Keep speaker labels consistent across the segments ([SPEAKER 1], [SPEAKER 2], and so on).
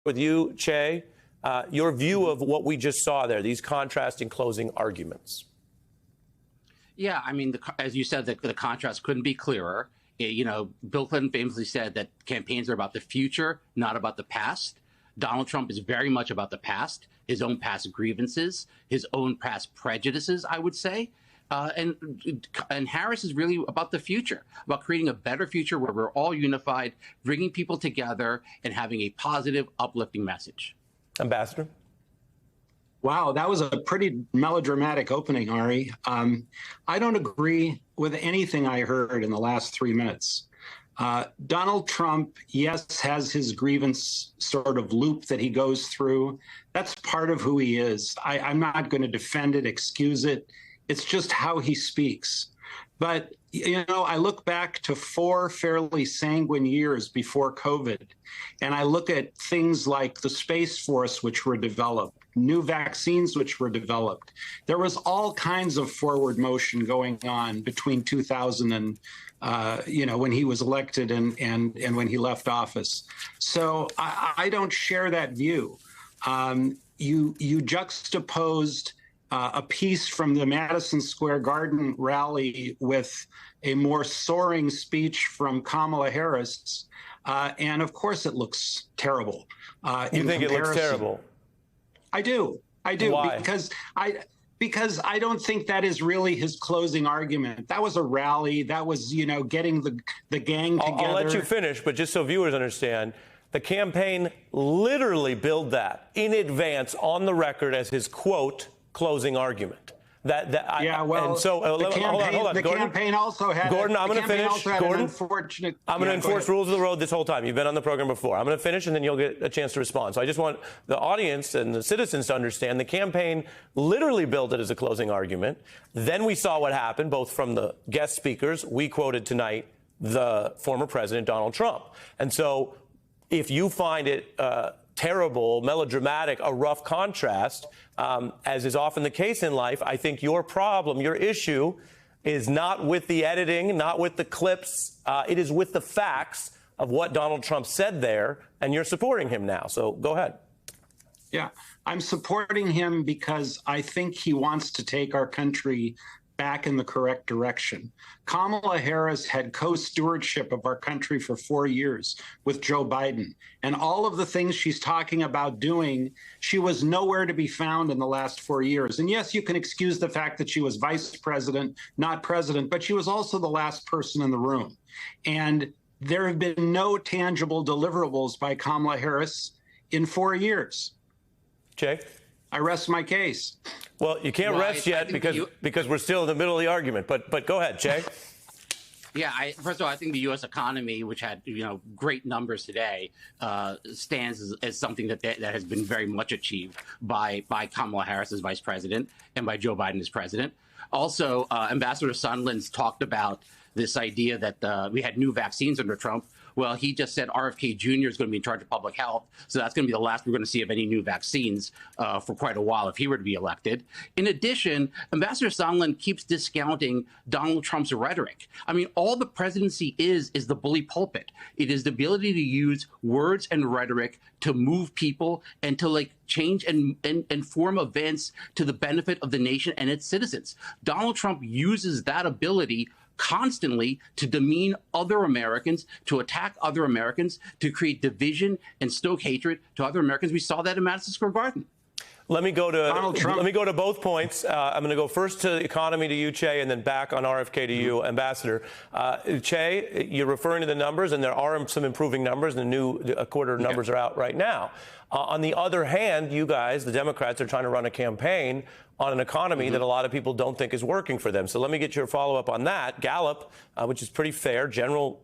[SPEAKER 1] with you, Che, your view of what we just saw there, these contrasting closing arguments.
[SPEAKER 2] Yeah, I mean, as you said, the contrast couldn't be clearer. Bill Clinton famously said that campaigns are about the future, not about the past. Donald Trump is very much about the past, his own past grievances, his own past prejudices, I would say. And Harris is really about the future, about creating a better future where we're all unified, bringing people together, and having a positive, uplifting message.
[SPEAKER 1] Ambassador?
[SPEAKER 3] Wow, that was a pretty melodramatic opening, Ari. I don't agree with anything I heard in the last 3 minutes. Donald Trump, yes, has his grievance sort of loop that he goes through. That's part of who he is. I'm not going to defend it, excuse it. It's just how he speaks. But, I look back to 4 fairly sanguine years before COVID, and I look at things like the Space Force, which were developed, new vaccines which were developed. There was all kinds of forward motion going on between 2000 and, when he was elected and when he left office. So I don't share that view. You juxtaposed a piece from the Madison Square Garden rally with a more soaring speech from Kamala Harris. And of course, it looks terrible.
[SPEAKER 1] You think it looks terrible?
[SPEAKER 3] I do.
[SPEAKER 1] Why?
[SPEAKER 3] Because I don't think that is really his closing argument. That was a rally. That was, getting the gang together.
[SPEAKER 1] I'll let you finish, but just so viewers understand, the campaign literally billed that in advance on the record as his, quote, closing argument.
[SPEAKER 3] And so
[SPEAKER 1] hold on.
[SPEAKER 3] The
[SPEAKER 1] Gordon,
[SPEAKER 3] campaign also had.
[SPEAKER 1] Gordon, I'm going to finish. Gordon, I'm going to enforce rules of the road this whole time. You've been on the program before. I'm going to finish, and then you'll get a chance to respond. So I just want the audience and the citizens to understand the campaign literally billed it as a closing argument. Then we saw what happened, both from the guest speakers. We quoted tonight the former president, Donald Trump. And so if you find it terrible, melodramatic, a rough contrast, as is often the case in life, I think your problem, your issue, is not with the editing, not with the clips. It is with the facts of what Donald Trump said there, and you're supporting him now. So go ahead.
[SPEAKER 3] Yeah, I'm supporting him because I think he wants to take our country back in the correct direction. Kamala Harris had co-stewardship of our country for 4 years with Joe Biden. And all of the things she's talking about doing, she was nowhere to be found in the last 4 years. And yes, you can excuse the fact that she was vice president, not president, but she was also the last person in the room. And there have been no tangible deliverables by Kamala Harris in 4 years.
[SPEAKER 1] Jay?
[SPEAKER 3] I rest my case.
[SPEAKER 1] Well, you can't rest yet because we're still in the middle of the argument. But go ahead, Jay.
[SPEAKER 2] Yeah, first of all, I think the U.S. economy, which had great numbers today, stands as something that has been very much achieved by Kamala Harris as vice president and by Joe Biden as president. Also, Ambassador Sondland's talked about this idea that we had new vaccines under Trump. Well, he just said RFK Jr. is going to be in charge of public health. So that's going to be the last we're going to see of any new vaccines for quite a while if he were to be elected. In addition, Ambassador Sondland keeps discounting Donald Trump's rhetoric. I mean, all the presidency is the bully pulpit. It is the ability to use words and rhetoric to move people and to change and form events to the benefit of the nation and its citizens. Donald Trump uses that ability constantly to demean other Americans, to attack other Americans, to create division and stoke hatred to other Americans. We saw that in Madison Square Garden.
[SPEAKER 1] Let me go to both points. I'm going to go first to the economy to you, Che, and then back on RFK to you, Ambassador. Che, you're referring to the numbers, and there are some improving numbers. The new quarter numbers are out right now. On the other hand, you guys, the Democrats, are trying to run a campaign on an economy that a lot of people don't think is working for them. So let me get your follow-up on that. Gallup, which is pretty fair, general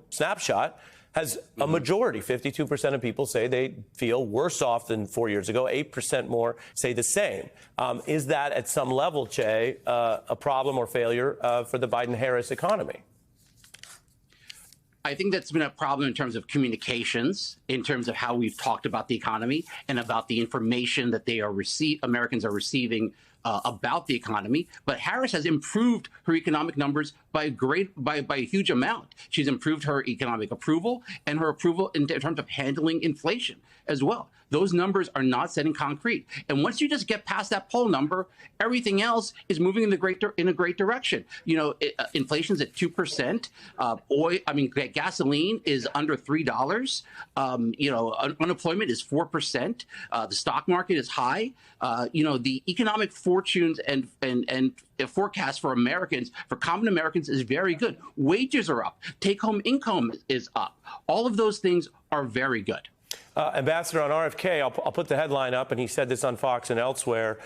[SPEAKER 1] snapshot, has a majority. 52% of people say they feel worse off than 4 years ago. 8% more say the same. Is that at some level, Che, a problem or failure for the Biden-Harris economy?
[SPEAKER 2] I think that's been a problem in terms of communications, in terms of how we've talked about the economy and about the information that Americans are receiving about the economy. But Harris has improved her economic numbers by a huge amount. She's improved her economic approval and her approval in terms of handling inflation. as well. Those numbers are not set in concrete. And once you just get past that poll number, everything else is moving in a great direction. Inflation's at 2%. Gasoline is under $3. Unemployment is 4%. The stock market is high. The economic fortunes and forecast for Americans, for common Americans, is very good. Wages are up. Take-home income is up. All of those things are very good.
[SPEAKER 1] Ambassador, on RFK, I'll put the headline up, and he said this on Fox and elsewhere.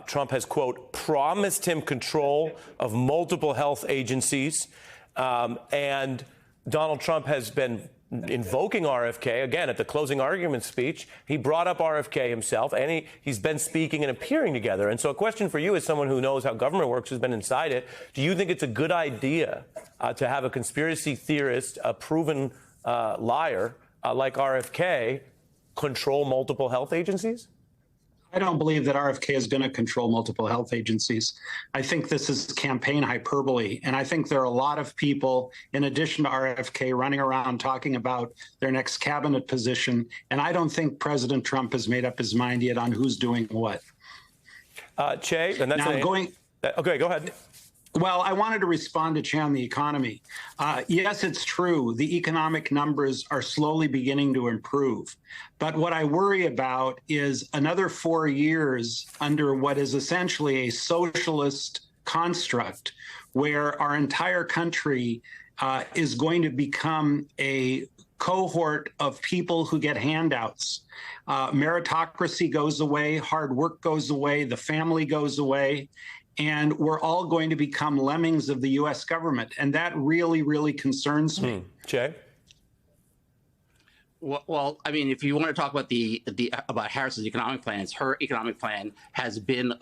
[SPEAKER 1] Trump has, quote, promised him control of multiple health agencies. And Donald Trump has been invoking RFK, again, at the closing argument speech. He brought up RFK himself, and he's been speaking and appearing together. And so a question for you, as someone who knows how government works, who's been inside it, do you think it's a good idea to have a conspiracy theorist, a proven liar like RFK, control multiple health agencies?
[SPEAKER 3] I don't believe that RFK is going to control multiple health agencies. I think this is campaign hyperbole. And I think there are a lot of people, in addition to RFK, running around talking about their next cabinet position. And I don't think President Trump has made up his mind yet on who's doing what.
[SPEAKER 1] Che, and that's okay, go ahead.
[SPEAKER 3] Well, I wanted to respond to Che on the economy. Yes, it's true. The economic numbers are slowly beginning to improve. But what I worry about is another 4 years under what is essentially a socialist construct where our entire country is going to become a cohort of people who get handouts. Meritocracy goes away, hard work goes away, the family goes away. And we're all going to become lemmings of the U.S. government. And that really, really concerns me.
[SPEAKER 1] Jay?
[SPEAKER 2] Well, I mean, if you want to talk about about Harris's economic plans, her economic plan has been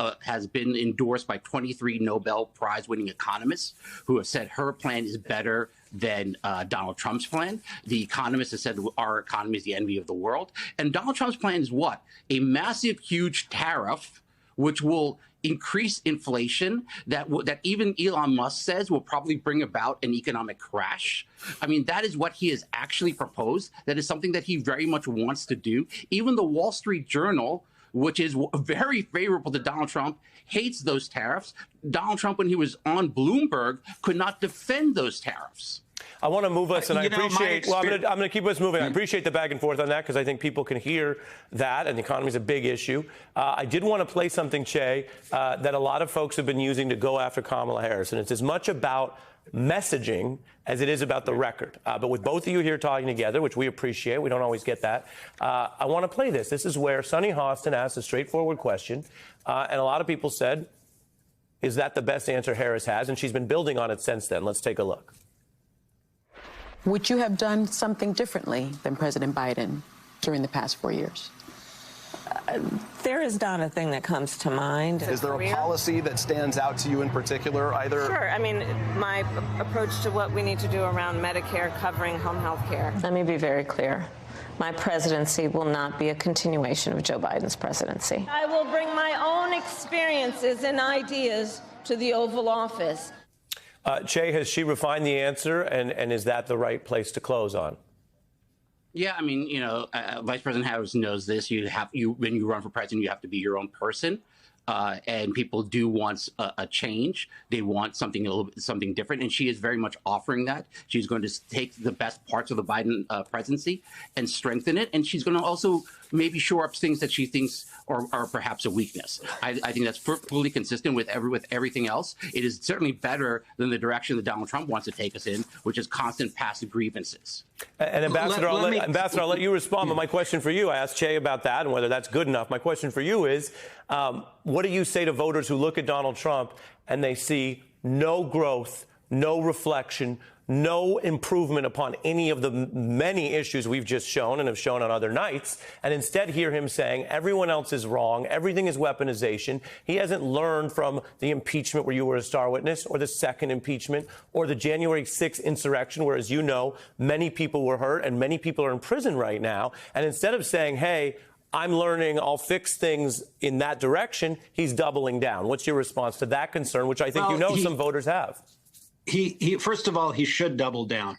[SPEAKER 2] endorsed by 23 Nobel Prize-winning economists who have said her plan is better than Donald Trump's plan. The economists have said our economy is the envy of the world. And Donald Trump's plan is what? A massive, huge tariff, which will increase inflation, that even Elon Musk says will probably bring about an economic crash. I mean, that is what he has actually proposed. That is something that he very much wants to do. Even the Wall Street Journal, which is very favorable to Donald Trump, hates those tariffs. Donald Trump, when he was on Bloomberg, could not defend those tariffs.
[SPEAKER 1] I want to move us, and I appreciate. Well, I'm going to keep us moving. I appreciate the back and forth on that because I think people can hear that, and the economy is a big issue. I did want to play something, Che, that a lot of folks have been using to go after Kamala Harris, and it's as much about messaging as it is about the record. But with both of you here talking together, which we appreciate, we don't always get that. I want to play this. This is where Sunny Hostin asked a straightforward question, and a lot of people said, "Is that the best answer Harris has?" And she's been building on it since then. Let's take a look.
[SPEAKER 4] Would you have done something differently than President Biden during the past 4 years?
[SPEAKER 5] There is not a thing that comes to mind.
[SPEAKER 6] Is there a policy that stands out to you in particular, either?
[SPEAKER 5] Sure. I mean, my approach to what we need to do around Medicare covering home health care. Let me be very clear. My presidency will not be a continuation of Joe Biden's presidency. I will bring my own experiences and ideas to the Oval Office.
[SPEAKER 1] Che, has she refined the answer, and is that the right place to close on?
[SPEAKER 2] Yeah, I mean, Vice President Harris knows this. When you run for president, you have to be your own person. And people do want a change. They want something different, and she is very much offering that. She's going to take the best parts of the Biden presidency and strengthen it, and she's going to also maybe shore up things that she thinks are perhaps a weakness. I think that's fully consistent with everything else. It is certainly better than the direction that Donald Trump wants to take us in, which is constant passive grievances.
[SPEAKER 1] And Ambassador, I'll let you respond. But my question for you, I asked Che about that and whether that's good enough. My question for you is, what do you say to voters who look at Donald Trump and they see no growth, no reflection, no improvement upon any of the many issues we've just shown and have shown on other nights, and instead hear him saying everyone else is wrong, everything is weaponization. He hasn't learned from the impeachment where you were a star witness, or the second impeachment, or the January 6th insurrection, where, as you know, many people were hurt and many people are in prison right now. And instead of saying, hey, I'm learning, I'll fix things in that direction, he's doubling down. What's your response to that concern, which I think some voters have?
[SPEAKER 3] He first of all, he should double down.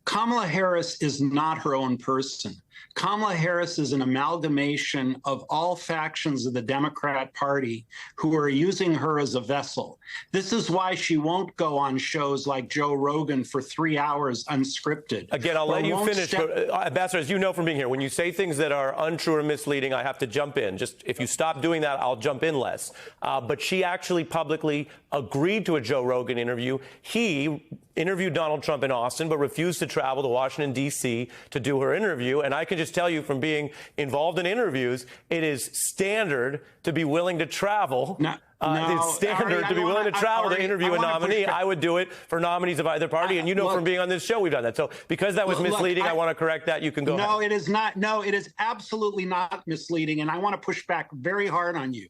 [SPEAKER 3] Kamala Harris is not her own person. Kamala Harris is an amalgamation of all factions of the Democrat Party who are using her as a vessel. This is why she won't go on shows like Joe Rogan for 3 hours unscripted.
[SPEAKER 1] Again, I'll let you finish. But, Ambassador, as you know from being here, when you say things that are untrue or misleading, I have to jump in. Just if you stop doing that, I'll jump in less. But she actually publicly agreed to a Joe Rogan interview. He interviewed Donald Trump in Austin, but refused to travel to Washington, D.C. to do her interview. And I can just tell you from being involved in interviews, it is standard to be willing to travel. It's standard to be willing to travel to interview a nominee. I would do it for nominees of either party. And you know from being on this show, we've done that. So because that was misleading, I want to correct that. You can go ahead.
[SPEAKER 3] No, it is not. No, it is absolutely not misleading. And I want to push back very hard on you.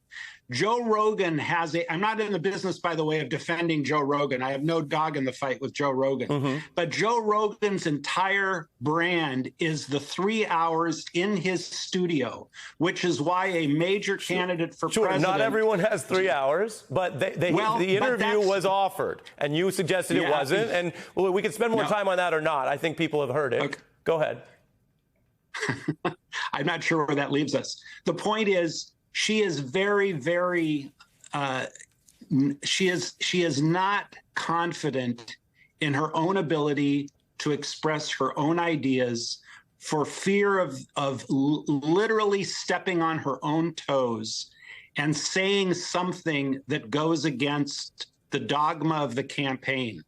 [SPEAKER 3] Joe Rogan has I'm not in the business, by the way, of defending Joe Rogan. I have no dog in the fight with Joe Rogan. But Joe Rogan's entire brand is the 3 hours in his studio, which is why a major candidate for president.
[SPEAKER 1] Not everyone has 3 hours, but the interview was offered, and you suggested it wasn't. And we can spend more time on that or not. I think people have heard it. Okay. Go ahead.
[SPEAKER 3] I'm not sure where that leaves us. The point is, she is very, very, she is not confident in her own ability to express her own ideas for fear of literally stepping on her own toes and saying something that goes against the dogma of the campaign.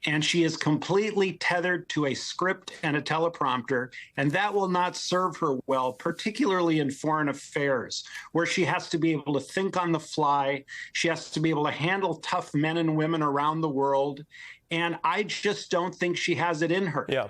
[SPEAKER 3] And she is completely tethered to a script and a teleprompter, and that will not serve her well, particularly in foreign affairs, where she has to be able to think on the fly. She has to be able to handle tough men and women around the world. And I just don't think she has it in her.
[SPEAKER 1] Yeah.